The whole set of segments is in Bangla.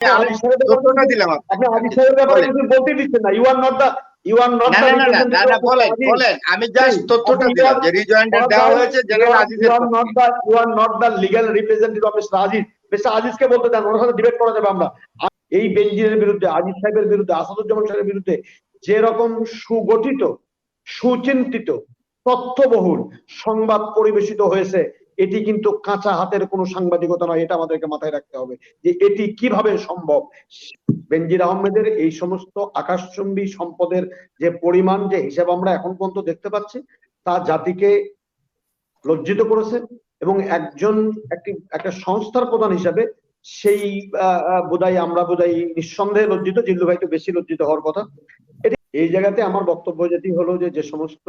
আমি তথ্যটা দিলাম আপনি আজিজ সাহেবের ব্যাপারে কিছু বলতে দিচ্ছেন না। ইউ আর নট দা বলেন। আমি জাস্ট তথ্যটা দিলাম যে রিজয়েন্ডার দেওয়া হয়েছে জেনারেল আজিজের পক্ষে। You are not the legal representative of mister Aziz. Mister আজিজকে বলতে দেন, ওনার সাথে ডিবেট করা যাবে। আমরা এই বেনজিরের বিরুদ্ধে, আজিজ সাহেবের বিরুদ্ধে, আসাদুজ্জামান সাহেবের বিরুদ্ধে যে রকম সুগঠিত, সুচিন্তিত, তথ্যবহুল সংবাদ পরিবেশিত হয়েছে, এটি কিন্তু কাঁচা হাতের কোনো সাংবাদিকতা নয়। এটা আমাদেরকে মাথায় রাখতে হবে যে এটি কিভাবে সম্ভব। বেনজির আহমেদের এই সমস্ত আকাশচুম্বী সম্পদের যে পরিমাণ, যে হিসাব আমরা এখন পর্যন্ত দেখতে পাচ্ছি, তা জাতিকে লজ্জিত করেছে। এবং একজন একটা সংস্থার প্রধান হিসাবে সেই আমরা বোধহয় নিঃসন্দেহে লজ্জিত। জিল্লু ভাই তো বেশি লজ্জিত হওয়ার কথা। এই জায়গাতে আমার বক্তব্য যেটি হলো যে সমস্ত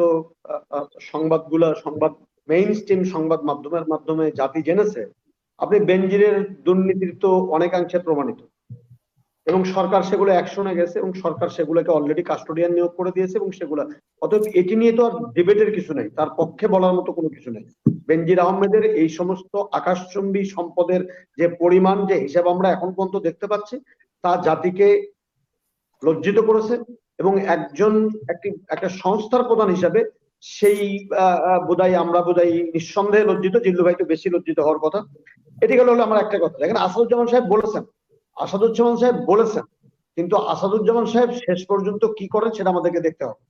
সংবাদ মেইন স্ট্রিম সংবাদ মাধ্যমের মাধ্যমে জাতি জেনেছে, আপনি বেনজিরের দুর্নীতির তো অনেকাংশে প্রমাণিত, এবং সরকার সেগুলো অ্যাকশনে গেছে, এবং সরকার সেগুলোকে অলরেডি কাস্টোডিয়ান নিয়োগ করে দিয়েছে, এবং সেগুলো অতএব এটি নিয়ে তো আর ডিবেটের কিছু নেই, তার পক্ষে বলার মতো কোনো কিছু নেই। বেনজির আহমেদের এই সমস্ত আকাশচুম্বী সম্পদের যে পরিমাণ, যে হিসাব আমরা এখন পর্যন্ত দেখতে পাচ্ছি, তা জাতিকে লজ্জিত করেছে। এবং একজন একটা সংস্থার প্রধান হিসাবে সেই আমরা বোধহয় নিঃসন্দেহে লজ্জিত। জিল্লু ভাই তো বেশি লজ্জিত হওয়ার কথা। এটি হলো আমার একটা কথা। দেখেন, আসাদুজ্জামান সাহেব বলেছেন, কিন্তু আসাদুজ্জামান সাহেব শেষ পর্যন্ত কি করেন সেটা আমাদেরকে দেখতে হবে।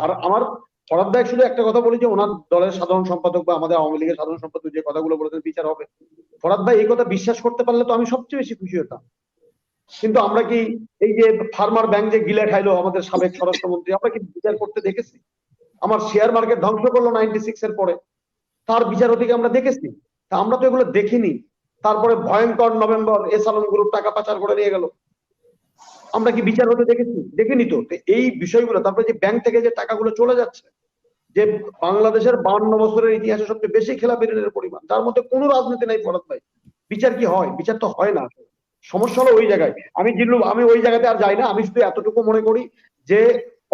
আর আমার ফরাদ ভাই শুধু একটা কথা বলি যে ওনার দলের সাধারণ সম্পাদক বা আমাদের আওয়ামী লীগের সাধারণ সম্পাদক যে কথাগুলো বলেছেন বিচার হবে, ফরাদ ভাই এই কথা বিশ্বাস করতে পারলে তো আমি সবচেয়ে বেশি খুশি হতাম। কিন্তু আমরা কি এই যে ফার্মার ব্যাংক যে গিলে খাইলো আমাদের সাবেক স্বরাষ্ট্রমন্ত্রী, আমরা কি বিচার করতে দেখেছি? আমার শেয়ার মার্কেট ধ্বংস করলো 96 এর পরে, তার বিচার হতে আমরা দেখেছি? তা আমরা তো এগুলো দেখিনি। তারপরে ভয়ঙ্কর নভেম্বর, এসালন গ্রুপ টাকা পাচার করে নিয়ে গেল, আমরা কি বিচার হতে দেখিনি তো। এই বিষয়গুলো, তারপরে যে ব্যাংক থেকে যে টাকাগুলো চলে যাচ্ছে, যে বাংলাদেশের 52 বছরের ইতিহাসে সবচেয়ে বেশি খেলাপি ঋণের পরিমাণ, তার মধ্যে কোনো রাজনীতি নাই ফরাদ ভাই। বিচার কি হয়? বিচার তো হয় না। সমস্যা হলো ওই জায়গায়। আমি ওই জায়গাতে আর যাই না। আমি শুধু এতটুকু মনে করি যে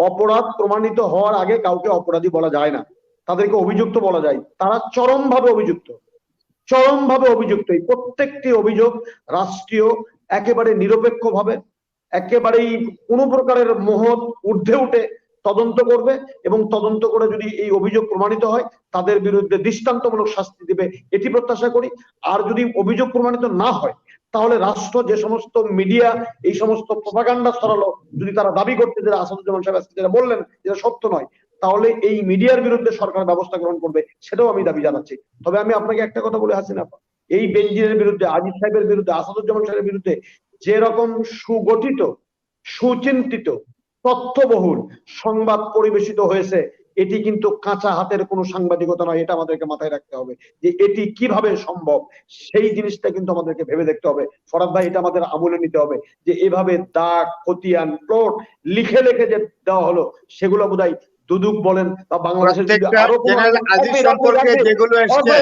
অপরাধ প্রমাণিত হওয়ার আগে কাউকে অপরাধী বলা যায় না, তাদেরকে অভিযুক্ত বলা যায়। তারা চরমভাবে অভিযুক্ত। এই প্রত্যেকটি অভিযোগ রাষ্ট্রীয় একেবারে নিরপেক্ষভাবে, একেবারেই কোনো প্রকারের মহৎ ঊর্ধ্বে উঠে তদন্ত করবে, এবং তদন্ত করে যদি এই অভিযোগ প্রমাণিত হয় তাদের বিরুদ্ধে দৃষ্টান্তমূলক শাস্তি দিবে, এটি প্রত্যাশা করি। আর যদি অভিযোগ প্রমাণিত না হয়, তাহলে রাষ্ট্র যে সমস্ত মিডিয়া এই সমস্ত প্রপাগান্ডা ছড়ালো, যদি তারা দাবি করতে যে আসাদুজ্জামান সাহেব যেটা বললেন যেটা সত্য নয়, তাহলে এই মিডিয়ার বিরুদ্ধে সরকার ব্যবস্থা গ্রহণ করবে, সেটাও আমি দাবি জানাচ্ছি। তবে আমি আপনাকে একটা কথা বলে হাসিনা, এই বেনজিরের বিরুদ্ধে, আজিজ সাহেবের বিরুদ্ধে, আসাদুজ্জামান সাহেবের বিরুদ্ধে যে রকম সুগঠিত, সুচিন্তিত, তথ্যবহুল সংবাদ পরিবেশিত হয়েছে, এটি কিন্তু কাঁচা হাতের কোনো সাংবাদিকতা নয়। এটা আমাদেরকে মাথায় রাখতে হবে যে এটি কিভাবে সম্ভব, সেই জিনিসটা কিন্তু আমাদেরকে ভেবে দেখতে হবে। ফরাদ ভাই, এটা আমাদের আমলে নিতে হবে যে এভাবে দাগ, খতিয়ান, প্লট লিখে যে দেওয়া হলো, সেগুলো বোধহয় দুদক বলেন বা বাংলাদেশের জেনারেল আজিজ সম্পর্কে যেগুলো এসেছে,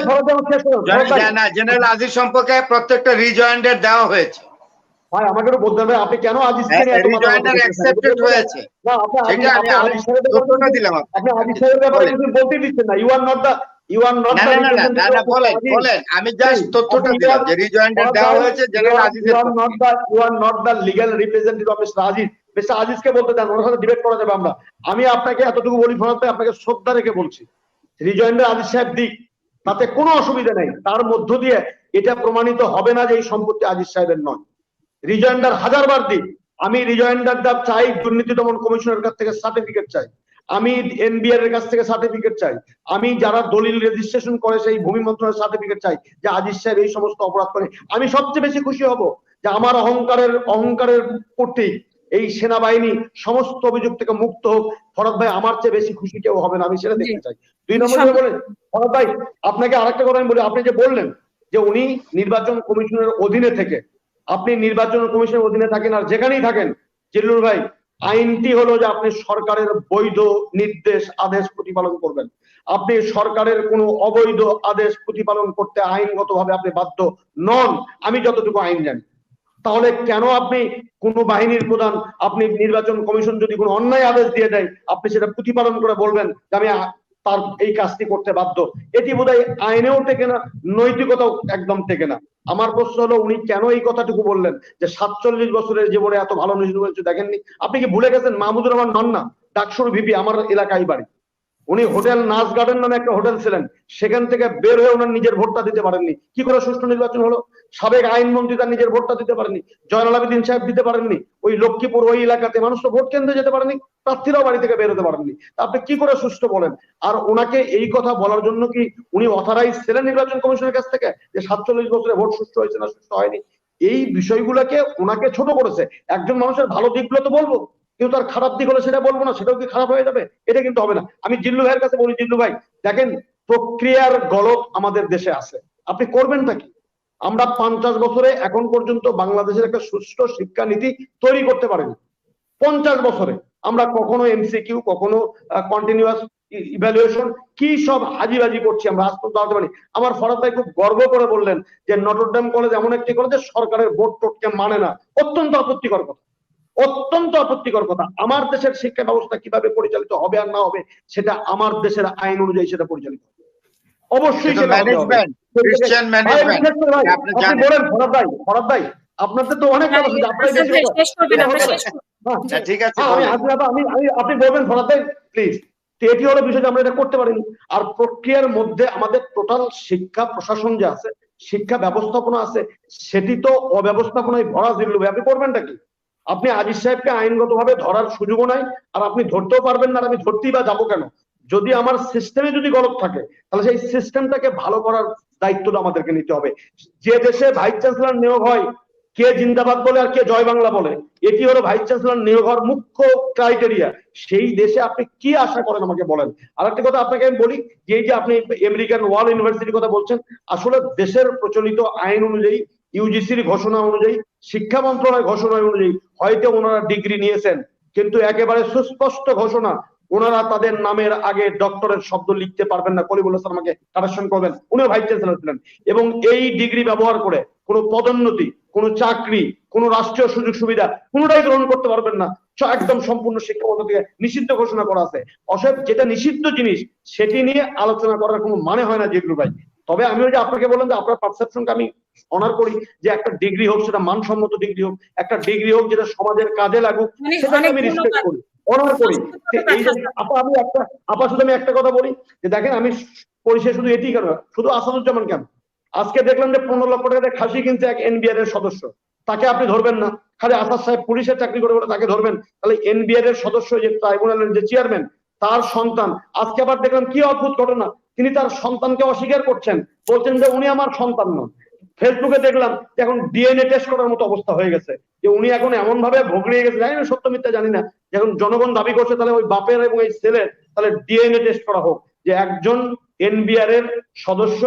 জেনারেল আজিজ সম্পর্কে প্রত্যেকটা রিজয়েন্ডার দেওয়া হয়েছে। ভাই, আমাকে বলতে হবে আপনি কেন আজিজকে নিয়ে রিজয়েন্ডার অ্যাকসেপ্টেড হয়েছে। না, আপনি আজিজ সাহেবের ব্যাপারে কিছু বলতে দিচ্ছেন না। ইউ আর নট দা বলেন। আমি জাস্ট তথ্যটা দিলাম যে রিজয়েন্ডার দেওয়া হয়েছে জেনারেল আজিজের পক্ষে। You are not the legal representative of mister Aziz. Mister আজিজকে বলতে দেন, ওনার সাথে ডিবেট করা যাবে। আমি আপনাকে এতটুকু বলি ফরাদ ভাই, আপনাকে শ্রদ্ধা রেখে বলছি, রিজয়েন্ডার আজিজ সাহেব দিক, তাতে কোনো অসুবিধা নেই। তার মধ্য দিয়ে এটা প্রমাণিত হবে না যে এই সম্পত্তি আজিজ সাহেবের নয়। রিজয়েন্ডার হাজারবার দিক, আমি রিজয়েন্ডার চাই, দুর্নীতি দমন কমিশনের কাছ থেকে সার্টিফিকেট চাই, আমি এনবিআর এর কাছ থেকে সার্টিফিকেট চাই, আমি যারা দলিল রেজিস্ট্রেশন করে সেই ভূমি মন্ত্রণালয়ের সার্টিফিকেট চাই যে আজিজ সাহেব এই সমস্ত অপরাধ করে। আমি সবচেয়ে বেশি খুশি হব যে আমার অহংকারের প্রতীক এই সেনাবাহিনী সমস্ত অভিযোগ থেকে মুক্ত হোক। ফরাদ ভাই, আমার চেয়ে বেশি খুশি কেউ হবে না, আমি সেটা দেখতে চাই। 2 নম্বরে বলেন ফরাদ ভাই, আপনাকে আরেকটা কথা আমি বলি। আপনি যে বললেন যে উনি নির্বাচন কমিশনের অধীনে থেকে, আপনি নির্বাচন কমিশনের অধীনে থাকেন আর যেখানেই থাকেন, জিল্লুর ভাই, আইনটি হলো যে আপনি সরকারের বৈধ নির্দেশ, আদেশ প্রতিপালন করবেন। আপনি সরকারের কোনো অবৈধ আদেশ প্রতিপালন করতে আইনগতভাবে আপনি বাধ্য নন, আমি যতটুকু আইন জানি। তাহলে কেন আপনি কোন বাহিনীর প্রধান, আপনি নির্বাচন কমিশন যদি কোনো অন্যায় আদেশ দিয়ে দেয়, আপনি সেটা প্রতিপালন করে বলবেন যে আমি তার এই কাজটি করতে বাধ্য। এটি বোধহয় আইনেও টেকে না, নৈতিকতাও একদম টেকে না। আমার প্রশ্ন হলো উনি কেন এই কথাটুকু বললেন যে 47 বছরের জীবনে এত ভালো নিউজ হয়েছে দেখেননি? আপনি কি ভুলে গেছেন মাহমুদুর রহমান নন না ডাকসুর ভিপি, আমার এলাকায় বাড়ি। উনি হোটেল নাচ গার্ডেন নামে একটা হোটেল ছিলেন, সেখান থেকে বের হয়ে ওনার নিজের ভোটটা দিতে পারেননি। কি করে সুষ্ঠু নির্বাচন হলো? সাবেক আইনমন্ত্রী তার নিজের ভোটটা দিতে পারেননি, জয়নাল আবেদিন সাহেব দিতে পারেননি, ওই লক্ষ্মীপুর ওই এলাকাতে মানুষ তো ভোট কেন্দ্রে যেতে পারেনি, প্রার্থীরাও বাড়ি থেকে বের হতে পারেননি। আপনি কি করে সুষ্ঠু বলেন? আর ওনাকে এই কথা বলার জন্য কি উনি অথরাইজ ছিলেন নির্বাচন কমিশনের কাছ থেকে যে 47 বছরে ভোট সুষ্ঠু হয়েছে না সুষ্ঠু হয়নি? এই বিষয়গুলোকে ওনাকে ছোট করেছে। একজন মানুষের ভালো দিকগুলো তো বলবো, কিন্তু তার খারাপ দিক হলে সেটা বলবো না, সেটাও কি খারাপ হয়ে যাবে? এটা কিন্তু হবে না। আমি জিল্লু ভাইয়ের কাছে বলি, জিল্লু ভাই দেখেন প্রক্রিয়ার গলত আমাদের দেশে আছে, আপনি করবেনটা কি? আমরা 50 বছরে এখন পর্যন্ত বাংলাদেশের একটা সুষ্ঠু শিক্ষা নীতি তৈরি করতে পারিনি। 50 বছরে আমরা কখনো এমসিকিউ, কখনো কন্টিনিউয়াস ইভ্যালুয়েশন, কি সব হাজিবাজি করছি আমরা আজ পর্যন্ত দাঁড়াতে পারি। আমার ফরাদ ভাই খুব গর্ব করে বললেন যে নটরডেম কলেজ এমন একটি কলেজ সরকারের বোর্ড টোটকে মানে না। অত্যন্ত আপত্তিকর কথা, অত্যন্ত আপত্তিকর কথা। আমার দেশের শিক্ষা ব্যবস্থা কিভাবে পরিচালিত হবে আর না হবে সেটা আমার দেশের আইন অনুযায়ী সেটা পরিচালিত হবে, অবশ্যই সেটা হবে। ক্রিশ্চিয়ান ম্যানেজমেন্ট আপনি বলেন ফরাদ ভাই আপনাদের তো অনেক কথা আছে, আপনারাই ঠিক আছে আপনি বলবেন ফরাদ ভাই প্লিজ। এটি হলো বিষয় যে আমরা এটা করতে পারিনি। আর প্রক্রিয়ার মধ্যে আমাদের টোটাল শিক্ষা প্রশাসন যে আছে, শিক্ষা ব্যবস্থাপনা আছে, সেটি তো অব্যবস্থাপনায় ভরা। জিল্লু ভাই আপনি করবেনটা কি? আপনি আজিজ সাহেবকে আইনগতভাবে ধরার সুযোগও নাই, আর আপনি ধরতেও পারবেন না। আমি ধরতেই বা যাবো কেন? যদি আমার সিস্টেমে যদি গলত থাকে তাহলে সেই সিস্টেমটাকে ভালো করার দায়িত্বটা আমাদেরকে নিতে হবে। যে দেশে ভাইস চ্যান্সেলর নিয়োগ হয় কে জিন্দাবাদ বলে আর কে জয় বাংলা বলে, এটি হলো ভাইস চ্যান্সেলর নিয়োগ হওয়ার মুখ্য ক্রাইটেরিয়া। সেই দেশে আপনি কি আশা করেন আমাকে বলেন। আর একটা কথা আপনাকে আমি বলি, যে এই যে আপনি আমেরিকান ওয়াল ইউনিভার্সিটির কথা বলছেন, আসলে দেশের প্রচলিত আইন অনুযায়ী, ইউজিসির ঘোষণা অনুযায়ী, শিক্ষা মন্ত্রণালয়ের ঘোষণা অনুযায়ী হয়তো ওনারা ডিগ্রি নিয়েছেন, কিন্তু একেবারে সুস্পষ্ট ঘোষণা ওনারা তাদের নামের আগে ডক্টরের শব্দ লিখতে পারবেন না। কলিমুল্লাহ স্যার আমাকে কারেকশন করবেন, উনিও ভাইস চ্যান্সেলর ছিলেন। এবং এই ডিগ্রি ব্যবহার করে কোনো পদোন্নতি, কোনো চাকরি, কোনো রাষ্ট্রীয় সুযোগ সুবিধা কোনোটাই গ্রহণ করতে পারবেন না। একদম সম্পূর্ণ শিক্ষা পদ্ধতি থেকে নিষিদ্ধ ঘোষণা করা আছে। অতএব যেটা নিষিদ্ধ জিনিস সেটি নিয়ে আলোচনা করার কোনো মানে হয় না জিল্লু ভাই। তবে আমি ওই যে আপনাকে বললাম যে আপনার পারসেপশনকে আমি অনার করি, যে একটা ডিগ্রি হোক সেটা মানসম্মত ডিগ্রি হোক, একটা ডিগ্রি হোক যেটা সমাজের কাজে লাগুক, সেটাকে আমি রেসপেক্ট করি, অনার করি। এই যে আমি একটা কথা বলি যে দেখেন আমি পরিচয় শুধু এটি কেন, শুধু আসাদুজ্জামান কেন, আজকে দেখলাম যে 15 লক্ষ টাকা দিয়ে খাসি কিনছে এক এনবিআর এর সদস্য, তাকে আপনি ধরবেন না। খালি আসাদ সাহেব পুলিশের চাকরি করে বলে তাকে ধরবেন, তাহলে এনবিআর এর সদস্য যে ট্রাইব্যুনালের যে চেয়ারম্যান, তার সন্তান আজকে আবার দেখলাম কি অদ্ভুত ঘটনা, তিনি তার সন্তানকে অস্বীকার করছেন, বলছেন যে উনি আমার সন্তান নন। ফেসবুকে দেখলাম এখন ডিএনএ টেস্ট করার মতো অবস্থা হয়ে গেছে, যে উনি এখন এমন ভাবে ভোগড়িয়ে গেছে, জানি না সত্য মিথ্যা জানি না, যখন জনগণ দাবি করছে তাহলে ওই বাপের এবং এই ছেলের তাহলে ডিএনএ টেস্ট করা হোক, যে একজন এনবিআর এর সদস্য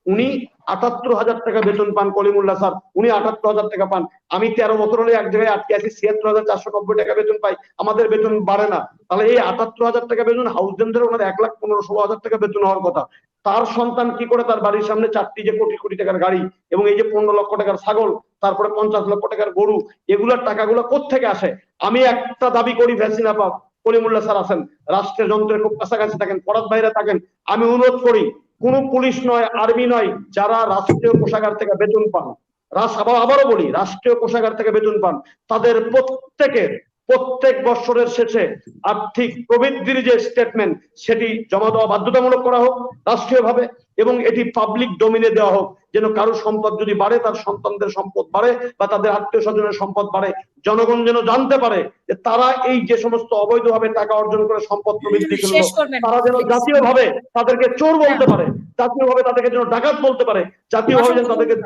উনি 78,000 টাকা বেতন পান, কলিমুল্লাহ স্যার উনি 78,000 টাকা পান। আমি 13 বছর হলে এক জায়গায় আটকে আছি, 76,490 টাকা বেতন পাই, আমাদের বেতন বাড়ে না। তাহলে এই 78,000 টাকা বেতন হাউসডেন্টের ওনার 1,15,16,000 টাকা বেতন হওয়ার কথা। তার সন্তান কি করে তার বাড়ির সামনে 4টি যে কোটি কোটি টাকার গাড়ি এবং এই যে 15 লক্ষ টাকার ছাগল, তারপরে 50 লক্ষ টাকার গরু, এগুলোর টাকাগুলো কোত্থেকে আসে? আমি একটা দাবি করি, ভ্যাসিনা পাপ কলিমুল্লাহ স্যার আছেন, রাষ্ট্রের যন্ত্রের খুব কাছাকাছি থাকেন, ফরাদ ভাইরা থাকেন, আমি অনুরোধ করি কোন পুলিশ নয়, আর্মি নয়, যারা রাষ্ট্রীয় কোষাগার থেকে বেতন পান, আবারও বলি রাষ্ট্রীয় কোষাগার থেকে বেতন পান, তাদের প্রত্যেক বছরের শেষে আর্থিক প্রবৃদ্ধির যে স্টেটমেন্ট সেটি জমা দেওয়া বাধ্যতামূলক করা হোক রাষ্ট্রীয়ভাবে, এবং এটি পাবলিক ডোমিনে দেওয়া হোক, যেন কারো সম্পদ যদি বাড়ে তার সন্তানদের সম্পদ বাড়ে বা তাদের আত্মীয় স্বজনের সম্পদ বাড়ে, জনগণ যেন জানতে পারে যে তারা এই যে সমস্ত অবৈধভাবে টাকা অর্জন করে সম্পদ প্রবৃদ্ধি করলো, তারা যেন জাতীয়ভাবে তাদেরকে চোর বলতে পারে, জাতীয়ভাবে তাদেরকে যেন ডাকাত বলতে পারে, জাতীয়ভাবে যেন তাদেরকে